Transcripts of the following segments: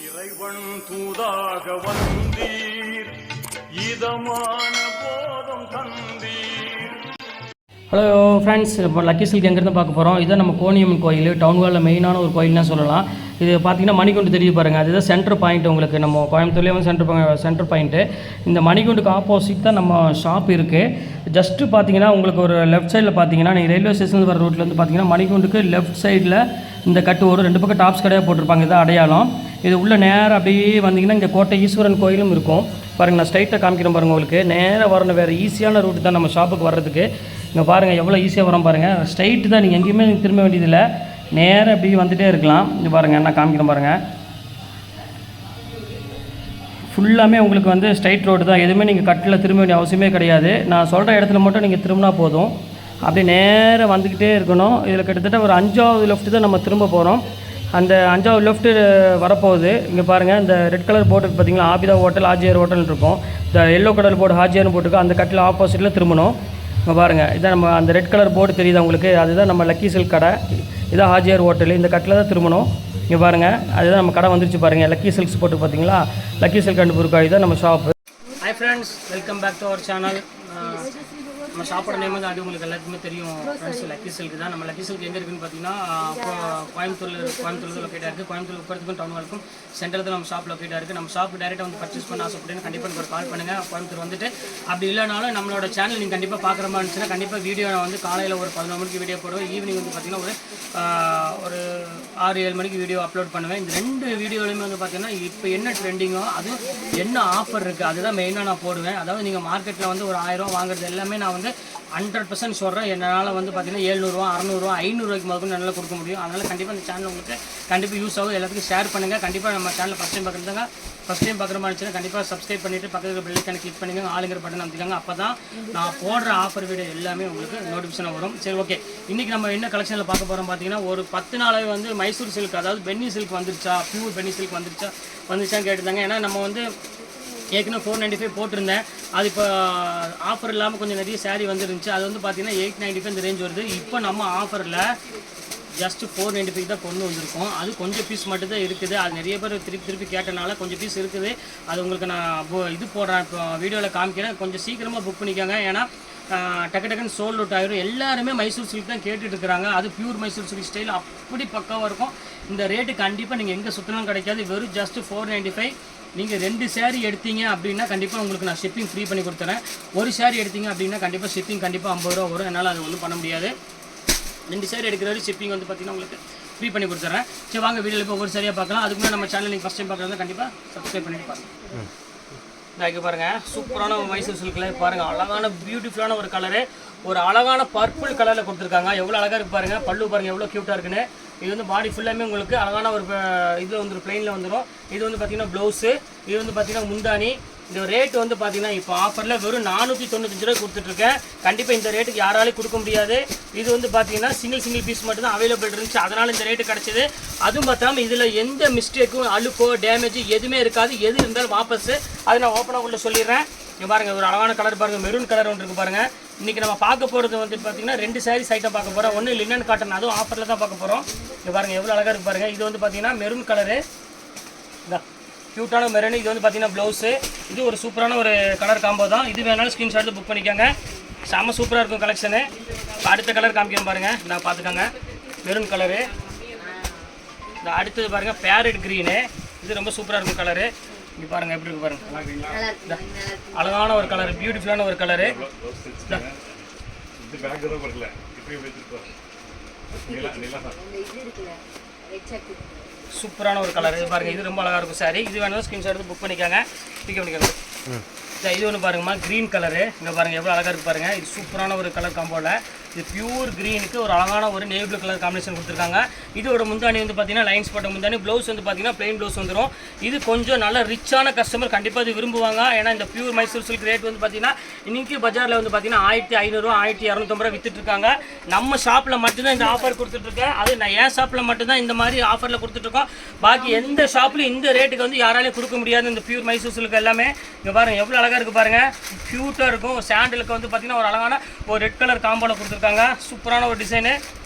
இறைவன் தூதாக வந்தீர் இதமான போதம் தந்தீர். ஹலோ ஃப்ரெண்ட்ஸ், இப்போ லக்கி சில்க் எங்கேருந்து பார்க்க போகிறோம். இதுதான் நம்ம கோணியம்மன் கோயில், டவுன் ஹாலில் மெயினான ஒரு கோயில்னு சொல்லலாம். இது பார்த்திங்கன்னா மணிகுண்டு தெரியுது பாருங்கள், அதுதான் சென்டர் பாயிண்ட். உங்களுக்கு நம்ம கோயம்புத்தூர்லேயே வந்து சென்டர் பாயிண்ட்டு. இந்த மணிகுண்டுக்கு ஆப்போசிட் தான் நம்ம ஷாப் இருக்குது. ஜஸ்ட்டு பார்த்தீங்கன்னா உங்களுக்கு ஒரு லெஃப்ட் சைடில் பார்த்தீங்கன்னா நீங்கள் ரயில்வே ஸ்டேஷன் வர ரோட்டில் வந்து பார்த்தீங்கன்னா மணிகுண்டுக்கு லெஃப்ட் சைடில் இந்த கட்டு ஒரு 2 பக்கம் டாப்ஸ் கடையாக போட்டிருப்பாங்க. இதான் அடையாளம். இது உள்ள நேராக அப்படியே வந்தீங்கன்னா இங்கே கோட்டை ஈஸ்வரன் கோயிலும் இருக்கும் பாருங்கள். நான் ஸ்ட்ரைட்டாக காமிக்கிறேன் பாருங்கள். உங்களுக்கு நேராக வரணும், வேறு ஈஸியான ரூட்டு தான் நம்ம ஷாப்புக்கு வர்றதுக்கு. இங்கே பாருங்கள் எவ்வளோ ஈஸியாக வரோம் பாருங்கள். ஸ்ட்ரைட்டு தான், நீங்கள் எங்கேயுமே திரும்ப வேண்டியதில்லை, நேராக அப்படியே வந்துகிட்டே இருக்கலாம். இங்கே பாருங்கள், நான் காமிக்கிறேன் பாருங்கள். ஃபுல்லாமே உங்களுக்கு வந்து ஸ்ட்ரைட் ரோடு தான், எதுவுமே நீங்கள் கட்டில் திரும்ப வேண்டிய அவசியமே கிடையாது. நான் சொல்கிற இடத்துல மட்டும் நீங்கள் திரும்பினா போதும். அப்படியே நேராக வந்துக்கிட்டே இருக்கணும். இதில் கிட்டத்தட்ட ஒரு 5வது லெஃப்ட்டு தான் நம்ம திரும்ப போகிறோம். அந்த 5வது லெஃப்ட்டு வரப்போகுது. இங்கே பாருங்கள், இந்த ரெட் கலர் போர்டுக்கு பார்த்தீங்கன்னா ஆபிதா ஹோட்டல், ஹாஜியார் ஹோட்டல் இருக்கும். இந்த எல்லோ கலர் போர்டு ஹாஜியார்னு போட்டுருக்கு. அந்த கட்டில் ஆப்போசிட்டில் திரும்பணும். இங்கே பாருங்கள், இதான் நம்ம அந்த ரெட் கலர் போர்டு தெரியுது உங்களுக்கு, அதுதான் நம்ம லக்கி சில்க் கடை. இதான் ஹாஜியார் ஹோட்டல். இந்த கட்டில் தான் திரும்பணும். இங்கே பாருங்கள், அதுதான் நம்ம கடை வந்துருச்சு பாருங்கள். லக்கி சில்க்ஸ் போட்டு பார்த்தீங்களா, லக்கி சில்க் அண்ட் புர்காய் தான் நம்ம shop. Hi friends, welcome back to our channel. நம்ம ஷாப்போட நேம் வந்து அது உங்களுக்கு எல்லாத்துக்குமே தெரியும் ஃப்ரெண்ட்ஸ், லக்கி சில்க் தான். நம்ம லக்கி சில்க் எங்கே இருக்குன்னு பார்த்தீங்கன்னா கோயம்புத்தூர் லொக்கேட்டாக இருக்குது. கோயம்புத்தூர் உட்கறதுக்கும் டவுன் ஹாலுக்கும் சென்டரில் நம்ம ஷாப் லொக்கேட்டாக இருக்குது. நம்ம ஷாப்பு டேரெக்டாக வந்து பர்ச்சேஸ் பண்ண ஆசைப்பட்டேன்னு கண்டிப்பாக எனக்கு ஒரு கால் பண்ணுங்கள். கோயம்புத்தூர் வந்துட்டு அப்படி இல்லைனாலும் நம்மளோட சேனல் நீங்கள் கண்டிப்பாக பார்க்குற மாதிரி இருந்துச்சுன்னா கண்டிப்பாக வீடியோ நான் வந்து காலையில் ஒரு 11 மணிக்கு வீடியோ போடுவேன். ஈவினிங் வந்து பார்த்திங்கன்னா ஒரு 6-7 மணிக்கு வீடியோ அப்லோட் பண்ணுவேன். இந்த 2 வீடியோலையுமே வந்து பார்த்திங்கன்னா இப்போ என்ன ட்ரெண்டிங்கோ அது என்ன ஆஃபர் இருக்குது அதுதான் மெயினாக நான் போடுவேன். அதாவது நீங்கள் மார்க்கெட்டில் வந்து ஒரு 1000 ரூபா வாங்குறது எல்லாமே நான் வந்து 100% சொல்கிறேன். என்னால் வந்து பார்த்தீங்கன்னா 700 ரூபா 600 ரூபா 500 ரூபாய்க்கு முதல்ல நல்லா கொடுக்க முடியும். அதனால் கண்டிப்பாக இந்த சேனல் உங்களுக்கு கண்டிப்பாக யூஸ் ஆகும். எல்லாத்துக்கும் ஷேர் பண்ணுங்கள். கண்டிப்பாக நம்ம சேனலில் ஃபஸ்ட் டைம் பார்க்குற மாதிரி இருந்துச்சுன்னா கண்டிப்பாக சப்ஸ்கிரைப் பண்ணிவிட்டு பக்கத்தில் பெல் ஐக்கானை கிளிக் பண்ணுங்க, ஆளுங்கிற பட்டன் அமைச்சிக்காங்க. அப்போ தான் நான் போடுற ஆஃபர் வீடியோ எல்லாமே உங்களுக்கு நோட்டிஃபிகேஷன் வரும். சரி, ஓகே. இன்றைக்கி நம்ம என்ன கலெக்ஷனில் பார்க்க போகிறோம் பார்த்தீங்கன்னா, ஒரு 10 நாளாகவே வந்து மைசூர் சில்க், அதாவது பென்னி சில்க் வந்துருச்சா, பியூர் பென்னி சில்க் வந்துருச்சான்னு கேட்டுருந்தாங்க. ஏன்னா நம்ம வந்து ஏற்கனவே 495 போட்டிருந்தேன். அது இப்போ ஆஃபர் இல்லாமல் கொஞ்சம் நிறைய சாரீ வந்துருந்துச்சு. அது வந்து பார்த்தீங்கன்னா 895 இந்த ரேஞ்ச் வருது. இப்போ நம்ம ஆஃபரில் ஜஸ்ட்டு 495 தான் கொண்டு வந்திருக்கோம். அது கொஞ்சம் பீஸ் மட்டும் தான் இருக்குது. அது நிறைய பேர் திருப்பி கேட்டனால கொஞ்சம் பீஸ் இருக்குது. அது உங்களுக்கு நான் இது போடுறேன், இப்போ வீடியோவில் காமிக்கிறேன். கொஞ்சம் சீக்கிரமாக புக் பண்ணிக்கோங்க. ஏன்னா டக்குன்னு சோல்ட் அவுட் ஆகிடும். எல்லாருமே மைசூர் சில்க் தான் கேட்டுட்டு இருக்கிறாங்க. அது பியூர் மைசூர் சில்க் ஸ்டைல் அப்படி பக்காவாக இருக்கும். இந்த ரேட்டு கண்டிப்பாக நீங்கள் எங்கே சுற்றினாலும் கிடைக்காது. வெறும் ஜஸ்ட்டு 495. நீங்கள் 2 சேரீ எடுத்தீங்க அப்படின்னா கண்டிப்பாக உங்களுக்கு நான் ஷிப்பிங் ஃப்ரீ பண்ணி கொடுத்துறேன். ஒரு சேரீ எடுத்தீங்க அப்படின்னா கண்டிப்பாக ஷிப்பிங் கண்டிப்பாக 50 ரூபா வரும். என்னால் அது ஒன்றும் பண்ண முடியாது. 2 சேரீ எடுக்கிற வரை ஷிப்பிங் வந்து பார்த்திங்கன்னா உங்களுக்கு ஃப்ரீ பண்ணி கொடுத்துட்றேன். சரி, வாங்க வீடியோவில் இப்போ ஒவ்வொரு சரியாக பார்க்கலாம். அதுக்கு முன்னாடி நம்ம சேனல் நீங்கள் ஃபஸ்ட் டைம் பார்க்குறதா கண்டிப்பாக சப்ஸ்கிரைப் பண்ணிட்டு பாருங்கள். இங்கே பாருங்கள், சூப்பரான மைசூர் சில்கில் பாருங்கள், அழகான பியூட்டிஃபுல்லான ஒரு கலரு, ஒரு அழகான பர்பிள் கலரில் கொடுத்துருக்காங்க. எவ்வளோ அழகாக இருக்குது பாருங்கள். பல்லு பாருங்கள் எவ்வளோ க்யூட்டாக இருக்குன்னு. இது வந்து பாடி ஃபுல்லாமே உங்களுக்கு அழகான ஒரு இதில் வந்துடும், பிளெயினில் வந்துடும். இது வந்து பார்த்திங்கன்னா ப்ளவுஸு, இது வந்து பார்த்திங்கன்னா முந்தானி. இந்த ரேட்டு வந்து பார்த்திங்கன்னா இப்போ ஆஃபரில் வெறும் 495 ரூபாய் கொடுத்துட்ருக்கேன். கண்டிப்பாக இந்த ரேட்டுக்கு யாராலையும் கொடுக்க முடியாது. இது வந்து பார்த்திங்கன்னா சிங்கிள் பீஸ் மட்டும் தான் அவைலபிள் இருந்துச்சு, அதனால் இந்த ரேட்டு கிடச்சிது. அதுவும் பார்த்தாமல் இதில் எந்த மிஸ்டேக்கும் அழுக்கோ டேமேஜ் எதுவுமே இருக்காது. எது இருந்தாலும் வாபஸ். அதை நான் ஓப்பனாக உள்ள சொல்லிடுறேன். இங்கே பாருங்கள், ஒரு அழகான கலர் பாருங்கள், மெரூன் கலர் ஒன்று இருக்குது பாருங்கள். இன்றைக்கி நம்ம பார்க்க போகிறது வந்து பார்த்திங்கன்னா 2 சாரீஸ் ஐட்டம் பார்க்க போகிறோம். ஒன்று லினன் காட்டன், அதுவும் ஆஃபரில் தான் பார்க்க போகிறோம். இங்கே பாருங்கள் எவ்வளோ அழகாக இருக்குது பாருங்கள். இது வந்து பார்த்திங்கன்னா மெரூன் கலரு, இதான் க்யூட்டான மெரூன். இது வந்து பார்த்திங்கன்னா ப்ளவுஸு. இது ஒரு சூப்பரான ஒரு கலர் காம்போ தான். இது வேணாலும் ஸ்க்ரீன்ஷாட் புக் பண்ணிக்கோங்க. செம்ம சூப்பராக இருக்கும் கலெக்ஷனு. அடுத்த கலர் காமிக்கணும் பாருங்கள், நான் பார்த்துக்கோங்க. Maroon colour. இந்த அடுத்தது பாருங்கள் பேரட் க்ரீனு. இது ரொம்ப சூப்பராக இருக்கும் கலரு. இங்கே பாருங்கள் எப்படி இருக்கு பாருங்கள். அழகான ஒரு கலர், பியூட்டிஃபுல்லான ஒரு கலரு. சூப்பரான ஒரு கலர். இது பாருங்கள், இது ரொம்ப அழகாக இருக்கும் சாரி. இது வேணாலும் ஸ்க்ரீன்ஷாட் எடுத்து புக் பண்ணிக்கோங்க, பிக் பண்ணிக்கோங்க. இது ஒன்று பாருங்கம்மா, க்ரீன் கலரு. இங்கே பாருங்கள் எவ்வளோ அழகாக இருக்குது பாருங்கள். இது சூப்பரான ஒரு கலர் காம்போவில். இது பியூர் க்ரீனுக்கு ஒரு அழகான ஒரு நேவி ப்ளூ கலர் காம்பினேஷன் கொடுத்துருக்காங்க. இதோட முந்தானி வந்து பார்த்தீங்கன்னா லைன்ஸ் போட்ட முந்தானி. ப்ளவுஸ் வந்து பார்த்தீங்கன்னா பிளெயின் ப்ளவுஸ் வந்துடும். இது கொஞ்சம் நல்ல ரிச்சான கஸ்டமர் கண்டிப்பாக இது விரும்புவாங்க. ஏன்னா இந்த பியூர் மைசூர் சில்க் ரேட் வந்து பார்த்தீங்கன்னா இன்றைக்கி பஜாரில் வந்து பார்த்தீங்கன்னா 1500 ரூபா 1250 ரூபா விற்றுட்ருக்காங்க. நம்ம ஷாப்பில் மட்டும்தான் இந்த ஆஃபர் கொடுத்துட்ருக்கேன். அது நான் என் ஷாப்பில் மட்டும்தான் இந்த மாதிரி ஆஃபரில் கொடுத்துட்ருக்கோம். பாக்கி எந்த ஷாப்லையும் இந்த ரேட்டுக்கு வந்து யாராலையும் கொடுக்க முடியாது. இந்த பியூர் மைசூர் சில்க் எல்லாமே இங்கே பாருங்கள் எவ்வளோ அழகாக இருக்குது பாருங்கள். க்யூட்டாக இருக்கும். சாண்டலுக்கு வந்து பார்த்தீங்கன்னா ஒரு அழகான ஒரு ரெட் கலர் காம்போவில் கொடுத்துருக்காங்க. சூப்பரான ஒரு டிசைனு.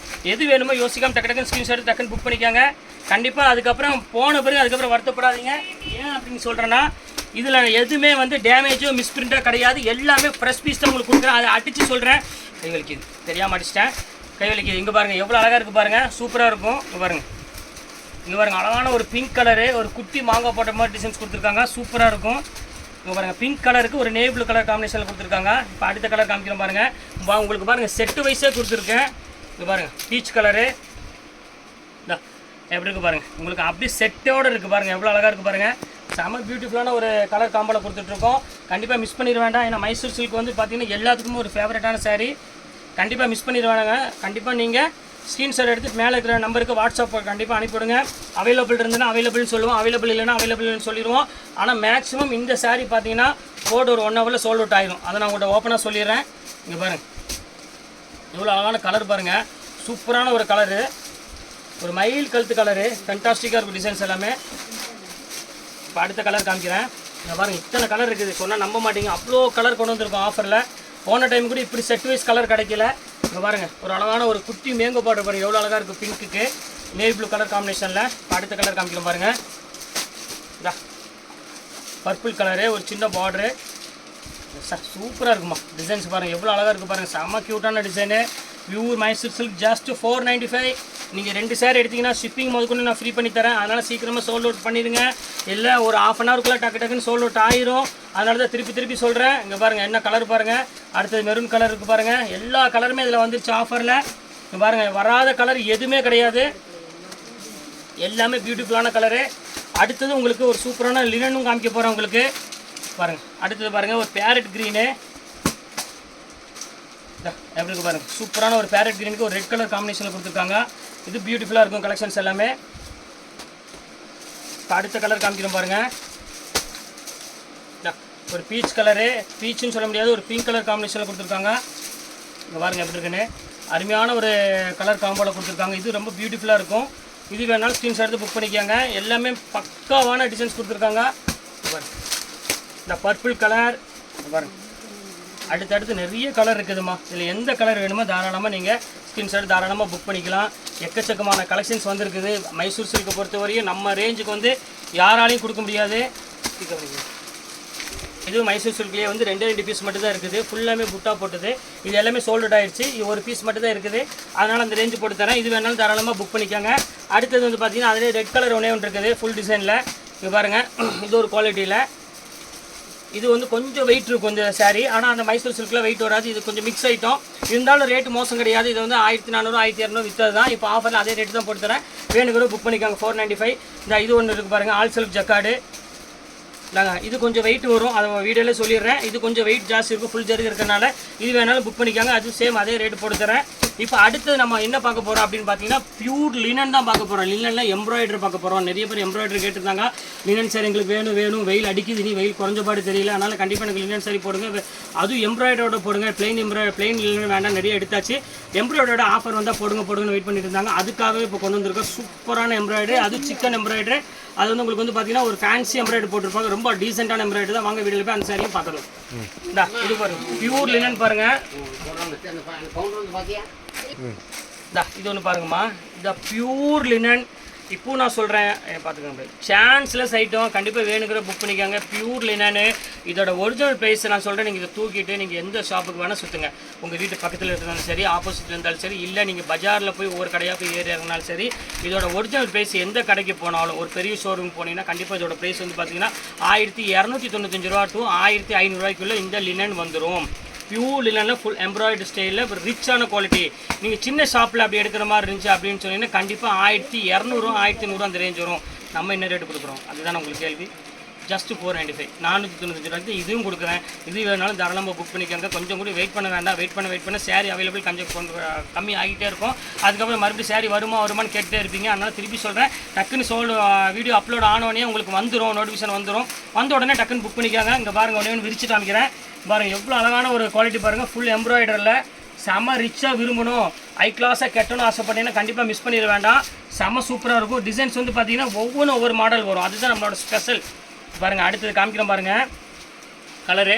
எது வேணுமோ யோசிக்காமல் டக்குன்னு ஸ்க்ரீன்ஷாட் எடுத்து டக்குன்னு புக் பண்ணிக்காங்க. கண்டிப்பாக அதுக்கப்புறம் போன பிறகு அதுக்கப்புறம் வருத்தப்படாதீங்க. ஏன் அப்படின்னு சொல்கிறேன்னா இதில் எதுவுமே வந்து டேமேஜோ மிஸ்பிரிண்ட்டோ கிடையாது. எல்லாமே ஃப்ரெஷ் பீஸ் தான் உங்களுக்கு கொடுக்குறேன். அதை அடித்து சொல்கிறேன். கை வலிக்குது, தெரியாமல் அடிச்சிட்டேன். கை வலிக்குது. இங்கே பாருங்கள் எவ்வளோ அழகாக இருக்குது பாருங்கள், சூப்பராக இருக்கும். இங்கே பாருங்கள், இங்கே பாருங்கள் அழகான ஒரு பிங்க் கலரு, ஒரு குட்டி மாங்காய் போட்ட மாதிரி டிசைன்ஸ் கொடுத்துருக்காங்க, சூப்பராக இருக்கும். இங்கே பாருங்கள் பிங்க் கலருக்கு ஒரு நேவி ப்ளூ கலர் காம்பினேஷனில் கொடுத்துருக்காங்க. இப்போ அடுத்த கலர் காமிக்கிறோம் பாருங்கள். உங்களுக்கு பாருங்கள் செட்டு வைஸே கொடுத்துருக்கேன். இங்கே பாருங்கள் பீச் கலரு எப்படி இருக்குது பாருங்கள், உங்களுக்கு அப்படியே செட்டோடு இருக்குது பாருங்கள், எவ்வளோ அழகாக இருக்குது பாருங்கள். செம்ம பியூட்டிஃபுல்லான ஒரு கலர் காம்போவில் கொடுத்துட்ருக்கோம். கண்டிப்பாக மிஸ் பண்ணிட வேண்டாம். ஏன்னா மைசூர் சில்க் வந்து பார்த்திங்கன்னா எல்லாத்துக்குமே ஒரு ஃபேவரட்டான சாரீ. கண்டிப்பாக மிஸ் பண்ணிட வேண்டாங்க. கண்டிப்பாக நீங்கள் ஸ்க்ரீன்ஷாட் எடுத்து மேலே இருக்கிற நம்பருக்கு வாட்ஸ்அப் கண்டிப்பாக அனுப்பிவிடுங்க. அவைலபிள் இருந்ததுன்னா அவைலபிள்னு சொல்லுவோம், அவைலபிள் இல்லைன்னா அவைலபிள்னு சொல்லிடுவோம். ஆனால் மேக்ஸிமம் இந்த சாரீ பார்த்தீங்கன்னா போட்டு ஒரு 1 ஹவரில் சோல்ட் அவுட் ஆயிடும். அதை நான் உங்கள்கிட்ட ஓப்பனாக சொல்லிடுறேன். இங்கே பாருங்கள் எவ்வளோ அழகான கலர் பாருங்கள், சூப்பரான ஒரு கலரு, ஒரு மயில் கழுத்து கலரு, ஃபென்டாஸ்டிக்காக இருக்கும் டிசைன்ஸ் எல்லாமே. இப்போ அடுத்த கலர் காமிக்கிறேன். இங்கே பாருங்கள் இத்தனை கலர் இருக்குது, சொன்னால் நம்ப மாட்டீங்க, அவ்வளோ கலர் கொண்டு வந்திருக்கோம் ஆஃபரில். போன டைம் கூட இப்படி செட் வைஸ் கலர் கிடைக்கல. இங்கே பாருங்கள் ஒரு அழகான ஒரு குட்டி மேங்கோ பாட்டு பாருங்கள், எவ்வளோ அழகாக இருக்குது பிங்க்குக்கு நேவி ப்ளூ கலர் காம்பினேஷனில். இப்போ அடுத்த கலர் காமிக்கலாம் பாருங்கள், இதா பர்பிள் கலரு, ஒரு சின்ன பார்டரு, சூப்பராக இருக்குமா டிசைன்ஸ் பாருங்கள், எவ்வளோ அழகாக இருக்குது பாருங்கள், செம்ம க்யூட்டான design. Pure Mysore silk just 495. நீங்கள் 2 சேர் எடுத்திங்கன்னா ஷிப்பிங் முதற்கொண்டு நான் ஃப்ரீ பண்ணி தரேன். அதனால் சீக்கிரமாக சோல்ட் அவுட் பண்ணிடுங்க. இல்லை ஒரு ½ அன் ஹவருக்குள்ளே டக்குன்னு சோல்ட் அவுட் ஆயிரும். அதனால தான் திருப்பி சொல்கிறேன். இங்கே பாருங்கள் என்ன கலர் பாருங்கள், அடுத்தது மெரூன் கலர் இருக்குது பாருங்கள், எல்லா கலருமே இதில் வந்துருச்சு ஆஃபரில். இங்கே பாருங்கள் வராத கலர் எதுவுமே கிடையாது, எல்லாமே பியூட்டிஃபுல்லான கலரு. அடுத்தது உங்களுக்கு ஒரு சூப்பரான லினனும் காமிக்க போகிறேன் உங்களுக்கு பாருங்கள். அடுத்தது பாருங்கள் ஒரு பேரட் க்ரீனு, எப்படி இருக்குது பாருங்கள், சூப்பரான ஒரு பேரட் க்ரீனுக்கு ஒரு ரெட் கலர் காம்பினேஷனில் கொடுத்துருக்காங்க. இது பியூட்டிஃபுல்லாக இருக்கும் கலெக்ஷன்ஸ் எல்லாமே. இப்போ அடுத்த கலர் காமிக்கிறோம் பாருங்கள், ஒரு பீச் கலரு, பீச்சுன்னு சொல்ல முடியாது, ஒரு பிங்க் கலர் காம்பினேஷனில் கொடுத்துருக்காங்க. இங்கே பாருங்கள் எப்படி இருக்குன்னு, அருமையான ஒரு கலர் காம்போவில் கொடுத்துருக்காங்க. இது ரொம்ப பியூட்டிஃபுல்லாக இருக்கும். இது வேணாலும் ஸ்க்ரீன்ஷாட் எடுத்து புக் பண்ணிக்காங்க. எல்லாமே பக்காவான டிசைன்ஸ் கொடுத்துருக்காங்க. இந்த பர்பிள் கலர் பாருங்கள், அடுத்தடுத்து நிறைய கலர் இருக்குதுமா. இதில் எந்த கலர் வேணுமோ தாராளமாக நீங்கள் ஸ்க்ரீன்ஷாட் தாராளமாக புக் பண்ணிக்கலாம். எக்கச்சக்கமான கலெக்ஷன்ஸ் வந்துருக்குது. மைசூர் சில்கை பொறுத்தவரையும் நம்ம ரேஞ்சுக்கு வந்து யாராலையும் கொடுக்க முடியாது. இது மைசூர் சில்க்லேயே வந்து 2 பீஸ் மட்டும் தான் இருக்குது, ஃபுல்லாமே புட்டா போட்டது. இது எல்லாமே சோல்ட் அவுட் ஆயிடுச்சு. இது ஒரு பீஸ் மட்டும் தான் இருக்குது, அதனால் அந்த ரேஞ்சு போட்டு தரேன். இது வேணாலும் தாராளமாக புக் பண்ணிக்கோங்க. அடுத்தது வந்து பார்த்தீங்கன்னா அதிலே ரெட் கலர் ஒன்று இருக்குது ஃபுல் டிசைனில். இங்கே பாருங்கள் இது ஒரு குவாலிட்டியில், இது வந்து கொஞ்சம் வெயிட் இருக்கும் இந்த சாரீ. ஆனால் அந்த மைசூர் சில்கில் வெயிட் வராது, இது கொஞ்சம் மிக்ஸ் ஐட்டம். இருந்தாலும் ரேட்டு மோசம் கிடையாது. இது வந்து 1400 1200 விற்றது தான். இப்போ ஆஃபரில் அதே ரேட்டு தான் போட்டு தரேன். வேணுங்கிற புக் பண்ணிக்காங்க. 495. இந்த இது ஒன்று இருக்குது பாருங்கள், ஆல் சில்க் ஜக்காடு. நாங்கள் இது கொஞ்சம் வெயிட் வரும், அதை வீடியோவில் சொல்லிடுறேன். இது கொஞ்சம் வெயிட் ஜாஸ்தி இருக்கும், ஃபுல் ஜரி இருக்கிறனால இது வேணாலும் புக் பண்ணிக்காங்க. அது சேம் அதே ரேட்டு போட்டு தரேன். இப்போ அடுத்து நம்ம என்ன பார்க்க போகிறோம் அப்படின்னு பார்த்தீங்கன்னா பியூர் லினன் தான் பார்க்க போகிறோம். லினனில் எம்ப்ராய்டரி பார்க்க போகிறோம். நிறைய பேர் எம்ப்ராய்டரி கேட்டிருந்தாங்க. லினன் சாரி எங்களுக்கு வேணும், வெயில் அடிக்குது, நீ வெயில் குறைஞ்சபாடு தெரியல, அதனால் கண்டிப்பாக எனக்கு லினன் சாரி போடுங்க. அதுவும் எம்ப்ராய்டரோட போடுங்க. பிளெயின் லினன் வேண்டாம், நிறைய எடுத்தாச்சு. எம்ப்ராய்டரோட ஆஃபர் வந்தால் போடுங்கன்னு வெயிட் பண்ணிட்டு இருந்தாங்க. அதுக்காகவே இப்போ கொண்டு வந்திருக்கோம் சூப்பரான எம்ப்ராய்டரி. அது சிக்கன் எம்ப்ராய்டரி. அது வந்து உங்களுக்கு வந்து பார்த்தீங்கன்னா ஒரு ஃபேன்சி எம்ப்ராய்டரி போட்டிருப்பாங்க. ரொம்ப டீசெண்டான எம்ப்ராய்டரி தான். வாங்க வீடியோவில் போய் அந்த சாரியும் பார்க்கலாம். இது பாருங்கள் பியூர் லினன் பாருங்கள். இது ஒன்று பாருங்கம்மா, இந்த பியூர் லினன். இப்போ நான் சொல்கிறேன் பார்த்துக்கோங்க, சான்ஸ்லெஸ் ஐட்டம். கண்டிப்பாக வேணுங்கிற புக் பண்ணிக்காங்க. பியூர் லினனு இதோட ஒரிஜினல் ப்ரைஸ் நான் சொல்கிறேன். நீங்கள் இதை தூக்கிட்டு நீங்கள் எந்த ஷாப்புக்கு வேணால் சுற்றுங்க. உங்கள் வீட்டு பக்கத்தில் இருந்தாலும் சரி, ஆப்போசிட்டில் இருந்தாலும் சரி, இல்லை நீங்கள் பஜாரில் போய் ஒவ்வொரு கடையாக போய் ஏறி இறங்கினாலும் சரி, இதோட ஒரிஜினல் ப்ரைஸ் எந்த கடைக்கு போனாலும் ஒரு பெரிய ஷோரூம் போனீங்கன்னா கண்டிப்பாக இதோட ப்ரைஸ் வந்து பார்த்தீங்கன்னா 1295 ரூபா to 1500 ரூபாய்க்குள்ளே இந்த லினன் வந்துடும். பியூர் லினனில் ஃபுல் எம்ப்ராய்டரி ஸ்டைலில் ஒரு ரிச்சான குவாலிட்டி. நீங்கள் சின்ன ஷாப்பில் அப்படி எடுக்கிற மாதிரி இருந்துச்சு அப்படின்னு சொன்னீங்கன்னா கண்டிப்பாக 1200 1500 அந்த ரேஞ்ச் வரும். நம்ம என்ன ரேட்டு கொடுக்குறோம் அதுதான் உங்களுக்கு கேள்வி. ஜஸ்ட் 495 495 ரூபாய்க்கு இதுவும் கொடுக்குறேன். இது வேணாலும் தாராளமாக புக் பண்ணிக்கோங்க. கொஞ்சம் கூட வெயிட் பண்ண வேண்டாம். வெயிட் பண்ண சேரீ அவைலபிள் கொஞ்சம் கம்மி ஆகிட்டே இருக்கும். அதுக்கப்புறம் மறுபடியும் சேரீ வருமானு கேட்டுகிட்டே இருப்பீங்க. அதனால் திருப்பி சொல்கிறேன், டக்குன்னு வீடியோ அப்லோட் ஆனோடனே உங்களுக்கு வந்துடும், நோட்டிஃபிகேஷன் வந்துடும். வந்த உடனே டக்குன்னு புக் பண்ணிக்காங்க. இங்கே பாருங்கள் உடனே விரிச்சு காமிக்கிறேன் பாருங்கள், எவ்வளோ அழகான ஒரு குவாலிட்டி பாருங்கள். ஃபுல் எம்ப்ராய்டரில் செம்ம ரிச்சாக விரும்பணும், ஹை கிளாஸாக கட்டணும் ஆசைப்பட்டீங்கன்னா கண்டிப்பாக மிஸ் பண்ணிட வேண்டாம். செம்ம சூப்பராக இருக்கும். டிசைன்ஸ் வந்து பார்த்தீங்கன்னா ஒவ்வொரு மாடல் வரும். அதுதான் நம்மளோட ஸ்பெஷல். பாருங்கள் அடுத்தது காமிக்கிறோம் பாருங்கள் கலரு.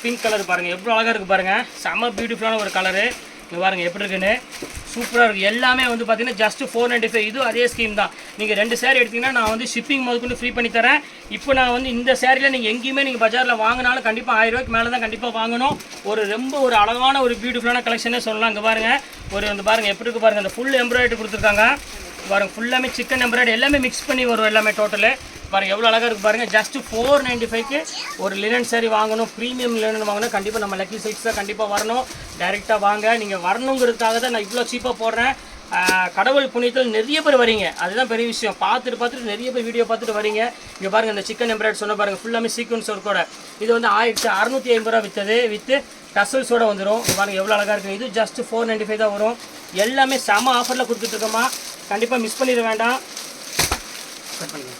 பிங்க் கலர் பாருங்கள் எவ்வளோ அழகாக இருக்குது பாருங்கள். செம்ம பியூட்டிஃபுல்லான ஒரு கலரு. இங்கே பாருங்கள் எப்படி இருக்குன்னு சூப்பராக இருக்குது. எல்லாமே வந்து பார்த்தீங்கன்னா ஜஸ்ட் 495. இது அதே ஸ்கீம் தான். நீங்கள் 2 சேரீ எடுத்திங்கன்னா நான் வந்து ஷிப்பிங் முதற்கொண்டு ஃப்ரீ பண்ணி தரேன். இப்போ நான் வந்து இந்த சேரீயில் நீங்கள் எங்கேயுமே நீங்கள் பஜாரில் வாங்கினாலும் கண்டிப்பாக 1000 ரூபாய்க்கு மேலே தான் கண்டிப்பாக வாங்கணும். ரொம்ப ஒரு அழகான ஒரு பியூட்டிஃபுல்லான கலெக்ஷனே சொல்லலாம். இங்கே பாருங்கள் வந்து பாருங்கள் எப்படி இருக்குது பாருங்கள். அந்த ஃபுல் எம்ப்ராய்டரி கொடுத்துருக்காங்க பாருங்கள். ஃபுல்லாமே சிக்கன் எம்ப்ராய்டரி எல்லாமே மிக்ஸ் பண்ணி வரும் எல்லாமே டோட்டலு பாருங்கள் எவ்வளோ அழகாக இருக்குது பாருங்கள். ஜஸ்ட் 495க்கு ஒரு லினன் சாரி வாங்கணும், ப்ரீமியம் லினன் வாங்கணும். கண்டிப்பாக நம்ம லக்கி சில்க்ஸ் தான் கண்டிப்பாக வரணும். டைரெக்டாக வாங்க. நீங்கள் வரணுங்கிறதுக்காக தான் நான் இவ்வளோ சீப்பாக போடுறேன். கடவுள் புண்ணியத்தில் நிறைய பேர் வரீங்க, அதுதான் பெரிய விஷயம். பார்த்துட்டு நிறைய பேர் வீடியோ பார்த்துட்டு வரீங்க. இங்கே பாருங்கள் இந்த சிக்கன் எம்ப்ராய்டரி சொன்ன பாருங்கள் ஃபுல்லாமே சீக்வன்ஸ் ஒர்க்கோட. இது வந்து 1650 ரூபா விற்றது. விற்று டசல்ஸோட வந்துடும். பாருங்கள் எவ்வளோ அழகாக இருக்குது. இது ஜஸ்ட் 495 தான் வரும். எல்லாமே செம ஆஃபரில் கொடுத்துட்ருக்கோமா, கண்டிப்பாக மிஸ் பண்ணிட வேண்டாம். கட் பண்ணுங்க.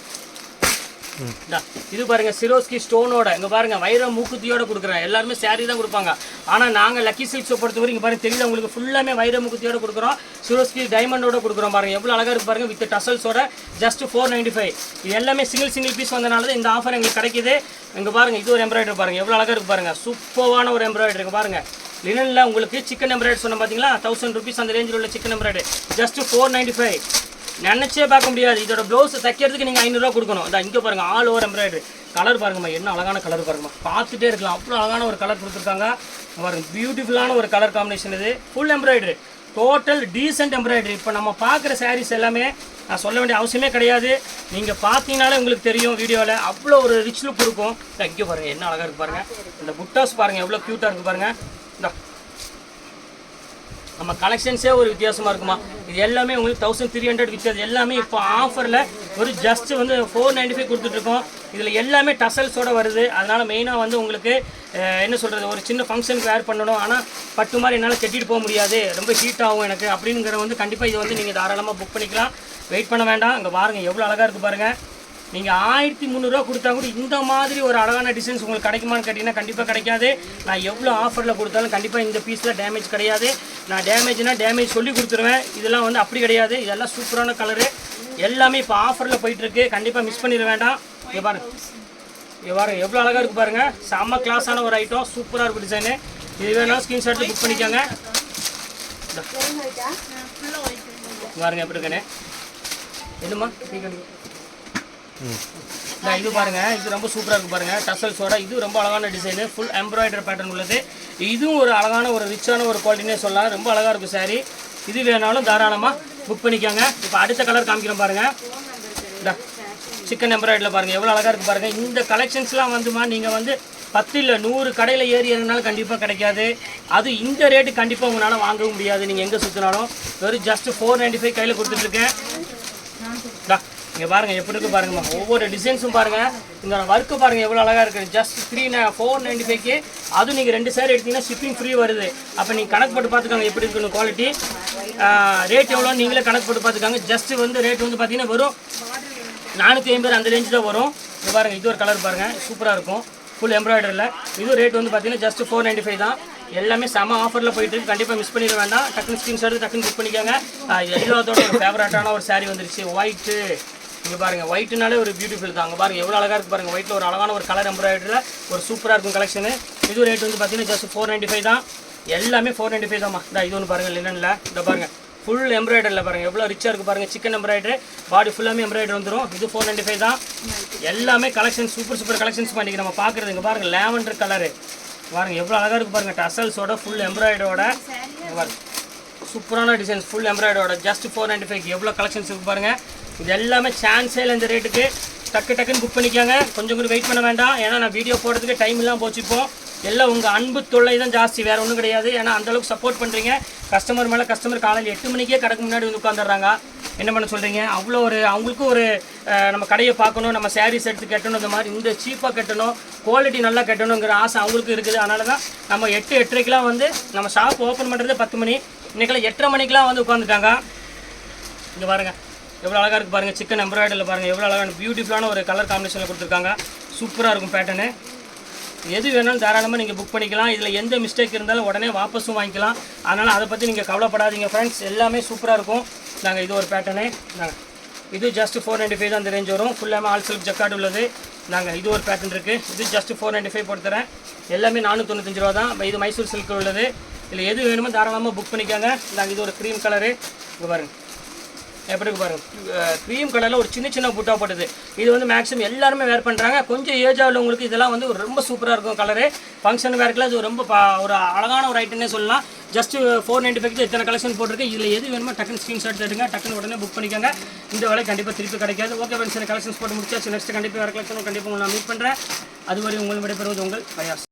இது பாருங்க சிரோஸ்கி ஸ்டோனோட. இங்கே பாருங்க வைரம் மூக்குத்தியோட கொடுக்குறேன். எல்லாருமே சாரி தான் கொடுப்பாங்க. ஆனால் நாங்கள் லக்கி சில்க்ஸை பொறுத்தவரை இங்கே பாருங்க தெரியுது உங்களுக்கு ஃபுல்லாமே வைரம் மூக்குத்தியோட கொடுக்குறோம். சிரோஸ்கி டைமண்டோட கொடுக்குறோம். பாருங்க எவ்வளோ அழகாக இருக்கு பாருங்க. வித் டசல்ஸோட ஜஸ்ட் 495. இது எல்லாமே சிங்கிள் பீஸ் வந்தனால தான் இந்த ஆஃபர் எங்களுக்கு கிடைக்குது. இங்கே பாருங்க இது ஒரு எம்ப்ராய்டரி பாருங்க எவ்வளோ அழகாக இருக்கு பாருங்க. சூப்பரான ஒரு எம்ப்ராய்டரி இருக்கு பாருங்க. லினனில் உங்களுக்கு சிக்கன் எம்ப்ராய்டரி சொன்ன பார்த்தீங்களா 1000 rupees அந்த ரேஞ்சில் உள்ள சிக்கன் எம்ப்ராய்டரி ஜஸ்ட் 495. நினச்சே பார்க்க முடியாது. இதோட ப்ளவுஸ் தைக்கிறதுக்கு நீங்கள் 500 ரூபா கொடுக்கணும். அதான் இங்கே பாருங்கள் ஆல் ஓவர் எம்ப்ராய்டரி. கலர் பாருங்கம்மா என்ன அழகான கலர் பாருங்கம்மா. பார்த்துட்டே இருக்கலாம் அவ்வளோ அழகான ஒரு கலர் கொடுத்துருக்காங்க பாருங்க. பியூட்டிஃபுல்லான ஒரு கலர் காம்பினேஷன். இது full embroidery, total decent embroidery. இப்போ நம்ம பார்க்குற சாரீஸ் எல்லாமே நான் சொல்ல வேண்டிய அவசியமே கிடையாது. நீங்கள் பார்த்தீங்கனாலே உங்களுக்கு தெரியும் வீடியோவில் அவ்வளோ ஒரு ரிச் லுக் இருக்கும். இங்கே பாருங்கள் என்ன அழகாக இருக்குது பாருங்கள். இந்த புட்டாஸ் பாருங்கள் எவ்வளோ க்யூட்டாக இருக்குது பாருங்கள். இந்த நம்ம கலெக்ஷன்ஸே ஒரு வித்தியாசமாக இருக்குமா. இது எல்லாமே உங்களுக்கு 1300 விற்றது எல்லாமே இப்போ ஆஃபரில் ஒரு ஜஸ்ட் வந்து 495 கொடுத்துட்ருக்கோம். இதில் எல்லாமே டசல்ஸோடு வருது. அதனால் மெயினாக வந்து உங்களுக்கு என்ன சொல்கிறது, ஒரு சின்ன ஃபங்க்ஷனுக்கு வேர் பண்ணணும். ஆனால் பட்டு மாதிரி என்னால் கட்டிட்டு போக முடியாது, ரொம்ப ஹீட் ஆகும் எனக்கு அப்படிங்கிற வந்து கண்டிப்பாக இது வந்து நீங்கள் தாராளமாக புக் பண்ணிக்கலாம். வெயிட் பண்ண வேண்டாம். இங்கே பாருங்கள் எவ்வளோ அழகாக இருக்குது பாருங்கள். நீங்கள் 1300 ரூபா கொடுத்தா கூட இந்த மாதிரி ஒரு அழகான டிசைன்ஸ் உங்களுக்கு கிடைக்குமான்னு கேட்டிங்கன்னா கண்டிப்பாக கிடைக்காது. நான் எவ்வளோ ஆஃபரில் கொடுத்தாலும் கண்டிப்பாக இந்த பீஸில் டேமேஜ் கிடையாது. நான் டேமேஜ் சொல்லி கொடுத்துருவேன். இதெல்லாம் வந்து அப்படி கிடையாது. இதெல்லாம் சூப்பரான கலரு. எல்லாமே இப்போ ஆஃபரில் போயிட்டுருக்கு. கண்டிப்பாக மிஸ் பண்ணிட வேண்டாம். இங்கே பாருங்கள் எவ்வளோ அழகாக இருக்குது பாருங்கள். செம்ம கிளாஸான ஒரு ஐட்டம், சூப்பராக இருக்கும் டிசைனு. இது வேணாலும் ஸ்க்ரீன்ஷாட் புக் பண்ணிக்கோங்க. பாருங்கள் எப்படி இருக்குன்னு. என்னம்மா இது பாருங்க, இது ரொம்ப சூப்பராக இருக்கு பாருங்க. டசல்ஸோட இது ரொம்ப அழகான டிசைனு, ஃபுல் எம்ப்ராய்டரி பேட்டர்ன் உள்ளது. இதுவும் ஒரு அழகான ஒரு ரிச்சான ஒரு குவாலிட்டினே சொல்லலாம். ரொம்ப அழகாக இருக்கும் சாரி. இது வேணாலும் தாராளமாக புக் பண்ணிக்கோங்க. இப்போ அடுத்த கலர் காமிக்கிறோம் பாருங்க. இந்த சிக்கன் எம்ப்ராய்டரியில் பாருங்கள் எவ்வளோ அழகாக இருக்குது பாருங்கள். இந்த கலெக்ஷன்ஸ்லாம் வந்துமா நீங்கள் வந்து 10 இல்லை 100 கடையில் ஏறி இறங்கினாலும் கண்டிப்பாக கிடைக்காது. அது இந்த ரேட்டு கண்டிப்பாக உங்களால் வாங்கவும் முடியாது. நீங்கள் எங்கே சுற்றினாலும் வெறும் ஜஸ்ட் 495 கையில் கொடுத்துட்ருக்கேன். இங்கே பாருங்கள் எப்படி இருக்குது பாருங்கம்மா. ஒவ்வொரு டிசைன்ஸும் பாருங்கள். இந்த ஒர்க்கு பாருங்கள் எவ்வளோ அழகாக இருக்குது. ஜஸ்ட் 495க்கு அதுவும் நீங்கள் 2 சேர் எடுத்தீங்கன்னா ஷிப்பிங் ஃப்ரீ வருது. அப்போ நீங்கள் கணக்கு போட்டு பார்த்துக்கோங்க எப்படி இருக்குன்னு குவாலிட்டி. ரேட் எவ்வளோ நீங்களே கணக்கு போட்டு பார்த்துக்காங்க. ஜஸ்ட் வந்து ரேட் வந்து பார்த்தீங்கன்னா வெறும் 450 அந்த ரேஞ்சு தான் வரும். இது பாருங்கள் இது ஒரு கலர் பாருங்கள் சூப்பராக இருக்கும். ஃபுல் எம்ப்ராய்டரியில் இது ரேட் வந்து பார்த்தீங்கன்னா ஜஸ்ட் 495 தான். எல்லாமே செம ஆஃபரில் போயிட்டு இருக்கு. கண்டிப்பாக மிஸ் பண்ணிட வேண்டாம். டக்குன்னு ஸ்க்ரீன்ஷாட் டக்குன்னு புக் பண்ணிக்கோங்க. எல்லாத்தோட ஒரு ஃபேவரட்டான ஒரு சாரீ வந்துருச்சு ஒயிட்டு. இங்கே பாருங்கள் ஒயிட்டுனாலே ஒரு பியூட்டிஃபுல் தான். அங்கே பாருங்கள் எவ்வளோ அழகாக இருக்குது பாருங்கள். ஒயிட்டில் ஒரு அழகான ஒரு கலர் எம்ப்ராய்டரியில் ஒரு சூப்பராக இருக்கும் கலெக்ஷனு. இது ரேட் வந்து பார்த்தீங்கன்னா ஜஸ்ட் 495 தான். எல்லாமே 495 தான்மா. இது ஒன்று பாருங்கள் லினனில். இந்த பாருங்கள் ஃபுல் எம்ப்ராய்டரியில் பாருங்கள் எவ்வளோ ரிச்சாக இருக்குது பாருங்கள். சிக்கன் எம்ப்ராய்டரி பாடி ஃபுல்லாமே எம்ப்ராய்டரி வந்துடும். இது 495 தான். எல்லாமே கலெக்ஷன் சூப்பர் கலெக்ஷன்ஸ் பண்ணிக்கு நம்ம பார்க்குறது. இங்கே பாருங்கள் லேவண்டர் கலரு பாருங்கள் எவ்வளோ அழகாக இருக்குது பாருங்கள். டசல்ஸோட ஃபுல் எம்ப்ராய்டரோட சூப்பரான டிசைன்ஸ் ஃபுல் எம்ப்ராய்டரோட ஜஸ்ட் 495 எவ்வளோ கலெக்ஷன்ஸ் இருக்குது பாருங்கள். இது எல்லாமே சான்ஸே இல்லை இந்த ரேட்டுக்கு. டக்குன்னு புக் பண்ணிக்கோங்க. கொஞ்சம் கூட வெயிட் பண்ண வேண்டாம். ஏன்னா நான் வீடியோ போடுறதுக்கு டைம் இல்லாமல் போச்சுப்போம். எல்லாம் உங்கள் அன்பு தொல்லை தான் ஜாஸ்தி, வேறு ஒன்றும் கிடையாது. ஏன்னா அந்தளவுக்கு சப்போர்ட் பண்ணுறீங்க. கஸ்டமர் மேலே கஸ்டமர் காலையில் 8 மணிக்கே கடைக்கு முன்னாடி வந்து உட்காந்துடுறாங்க. என்ன பண்ண சொல்கிறீங்க, அவ்வளோ ஒரு அவங்களுக்கும் ஒரு நம்ம கடையை பார்க்கணும், நம்ம சாரீஸ் எடுத்து கட்டணும், இந்த மாதிரி இந்த சீப்பாக கட்டணும், குவாலிட்டி நல்லா கட்டணுங்கிற ஆசை அவங்களுக்கும் இருக்குது. அதனால தான் நம்ம 8-8:30க்கெலாம் வந்து நம்ம ஷாப் ஓப்பன் பண்ணுறது 10 மணி. இன்றைக்கெல்லாம் 8:30 மணிக்கெலாம் வந்து உட்காந்துட்டாங்க. இங்கே பாருங்கள் எவ்வளோ அழகாக இருக்குது பாருங்கள். சிக்கன் எம்ப்ராய்டரியில் பாருங்கள் எவ்வளோ அழகான பியூட்டிஃபுல்லான ஒரு கலர் காம்பினேஷனில் கொடுத்துருக்காங்க. சூப்பராக இருக்கும் பேட்டர்னு. எது வேணாலும் தாராளமாக நீங்கள் புக் பண்ணிக்கலாம். இதில் எந்த மிஸ்டேக் இருந்தாலும் உடனே வாபஸும் வாங்கிக்கலாம். அதனால் அதை பற்றி நீங்கள் கவலைப்படாதீங்க ஃப்ரெண்ட்ஸ். எல்லாமே சூப்பராக இருக்கும். நாங்கள் இது ஒரு பேட்டர்னு இது ஜஸ்ட் 495 தான் அந்த ரேஞ்ச் வரும். ஃபுல்லாமே ஆல் சில்க் ஜக்கார்டு உள்ளது. நாங்கள் இது ஒரு பேட்டர்ன் இருக்குது. இது ஜஸ்ட் 495 போட்டு தரேன். எல்லாமே 495 ரூபா தான். இது மைசூர் சில்க் உள்ளது. இதில் எது வேணுமோ தாராளமாக புக் பண்ணிக்கோங்க. நாங்கள் இது ஒரு க்ரீம் கலரு. இங்கே பாருங்கள் எப்படி இருக்கு பாருங்கள். க்ரீம் கலரில் ஒரு சின்ன சின்ன புட்டா போட்டது. இது வந்து மேக்ஸிமம் எல்லாருமே வேர் பண்ணுறாங்க. கொஞ்சம் ஏஜாக உள்ளவங்களுக்கு இதெல்லாம் வந்து ரொம்ப சூப்பராக இருக்கும் கலரு. ஃபங்க்ஷன் வேர்க்கெலாம் இது ரொம்ப ஒரு அழகான ஒரு ஐட்டம்னே சொல்லலாம். ஜஸ்ட் 495 இத்தனை கலெக்ஷன் போட்டிருக்கு. இதில் எது வேணுமோ டக்குன்னு ஸ்க்ரீன்ஷாட் எடுங்க, டக்குன்னு உடனே புக் பண்ணிக்கோங்க. இந்த வேலை கண்டிப்பாக திருப்பி கிடைக்காது. ஓகே ஃப்ரெண்ட்ஸ், கலெக்ஷன்ஸ் போட்டு முடிச்சாச்சு. நெக்ஸ்ட் கண்டிப்பாக வேறு கலெக்ஷன் கண்டிப்பாக நான் மீட் பண்ணுறேன். அதுவரை உங்கள் விடைபெறுவது உங்கள் பயாஸ்.